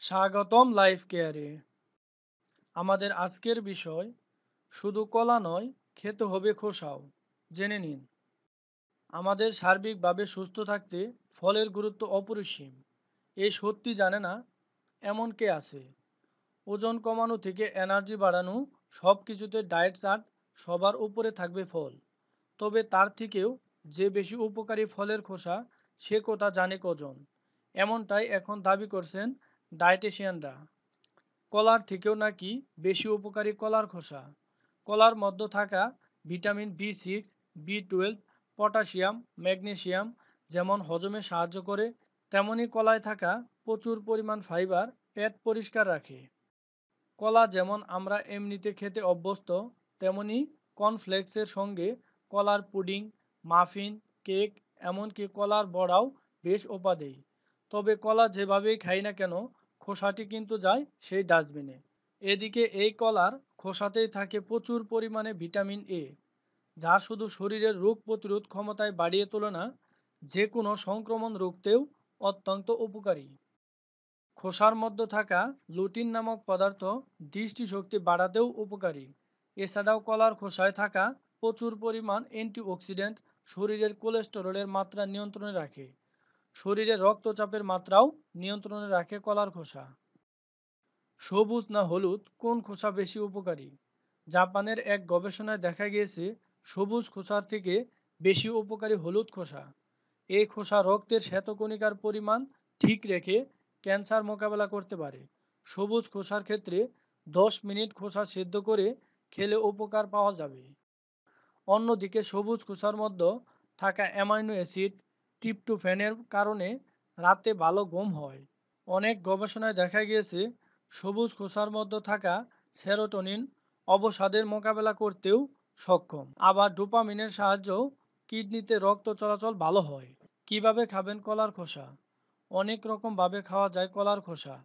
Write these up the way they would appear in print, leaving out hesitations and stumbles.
স্বাগতম লাইফ কেয়ারে। আমাদের আজকের বিষয় শুধু কলা নয়, খেতে হবে খোসাও। জেনে নিন। আমাদের সার্বিকভাবে সুস্থ থাকতে ফলের গুরুত্ব অপরিসীম। এই সত্যি জানে না এমন কে আছে? ওজন কমানো থেকে এনার্জি বাড়ানো, সব কিছুতে ডায়েট চার্ট, সবার উপরে থাকবে ফল। তবে তার থেকেও যে বেশি উপকারী ফলের খোসা, সে কথা জানে কজন? এমনটাই এখন দাবি করছেন ডায়েটিশিয়ানরা। কলার থেকেও নাকি বেশি উপকারী কলার খোসা। কলার মধ্যে থাকা ভিটামিন বি6, বি12, পটাশিয়াম, ম্যাগনেসিয়াম যেমন হজমে সাহায্য করে, তেমনি কলায় থাকা প্রচুর পরিমাণ ফাইবার পেট পরিষ্কার রাখে। কলা যেমন আমরা এমনিতে খেতে অভ্যস্ত, তেমনি কর্নফ্লেক্সের সঙ্গে কলার পুডিং, মাফিন, কেক, এমনকি কলার বড়াও বেশ উপাদেয়। তবে কলা যেভাবেই খাই না কেন, খোসাটি কিন্তু যায় সেই ডাস্টবিনে। এদিকে এই কলার খোসাতেই থাকে প্রচুর পরিমাণে ভিটামিন এ, যা শুধু শরীরের রোগ প্রতিরোধ ক্ষমতায় বাড়িয়ে তোলে না, যে কোনো সংক্রমণ রুখতেও অত্যন্ত উপকারী। খোসার মধ্যে থাকা লুটিন নামক পদার্থ দৃষ্টিশক্তি বাড়াতেও উপকারী। এছাড়াও কলার খোসায় থাকা প্রচুর পরিমাণ অ্যান্টিঅক্সিডেন্ট শরীরের কোলেস্টেরলের মাত্রা নিয়ন্ত্রণে রাখে। শরীরে রক্তচাপের মাত্রাও নিয়ন্ত্রণে রাখে কলার খোসা। সবুজ না হলুদ, কোন খোসা বেশি উপকারী? জাপানের এক গবেষণায় দেখা গিয়েছে সবুজ খোসার থেকে বেশি উপকারী হলুদ খোসা। এই খোসা রক্তের শ্বেতকণিকার পরিমাণ ঠিক রেখে ক্যান্সার মোকাবেলা করতে পারে। সবুজ খোসার ক্ষেত্রে 10 মিনিট খোসা সেদ্ধ করে খেলে উপকার পাওয়া যাবে। অন্যদিকে সবুজ খোসার মধ্যে থাকা অ্যামাইনো অ্যাসিড ট্রিপটোফ্যানের কারণে রাতে ভালো ঘুম হয়। অনেক গবেষণায় দেখা গিয়েছে সবুজ খোসার মধ্যে থাকা সেরোটোনিন অবসাদের মোকাবেলা করতেও সক্ষম। আবার ডোপামিনের সাহায্যেও কিডনিতে রক্ত চলাচল ভালো হয়। কিভাবে খাবেন কলার খোসা? অনেক রকমভাবে খাওয়া যায় কলার খোসা।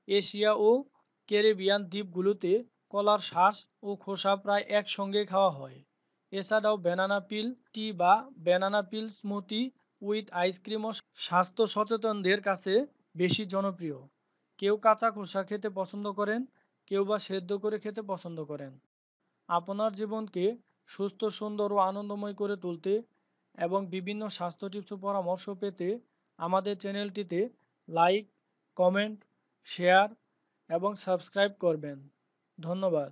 এশিয়া ও ক্যারিবিয়ান দ্বীপগুলোতে কলার শ্বাস ও খোসা প্রায় একসঙ্গে খাওয়া হয়। এছাড়াও ব্যানানা পিল টি বা ব্যানানা পিল স্মুথি উইথ আইসক্রিমও স্বাস্থ্য সচেতনদের কাছে বেশি জনপ্রিয়। কেউ কাঁচা খোসা খেতে পছন্দ করেন, কেউ বা সেদ্ধ করে খেতে পছন্দ করেন। আপনার জীবনকে সুস্থ, সুন্দর ও আনন্দময় করে তুলতে এবং বিভিন্ন স্বাস্থ্য টিপস ও পরামর্শ পেতে আমাদের চ্যানেলটিতে লাইক, কমেন্ট, শেয়ার এবং সাবস্ক্রাইব করবেন। ধন্যবাদ।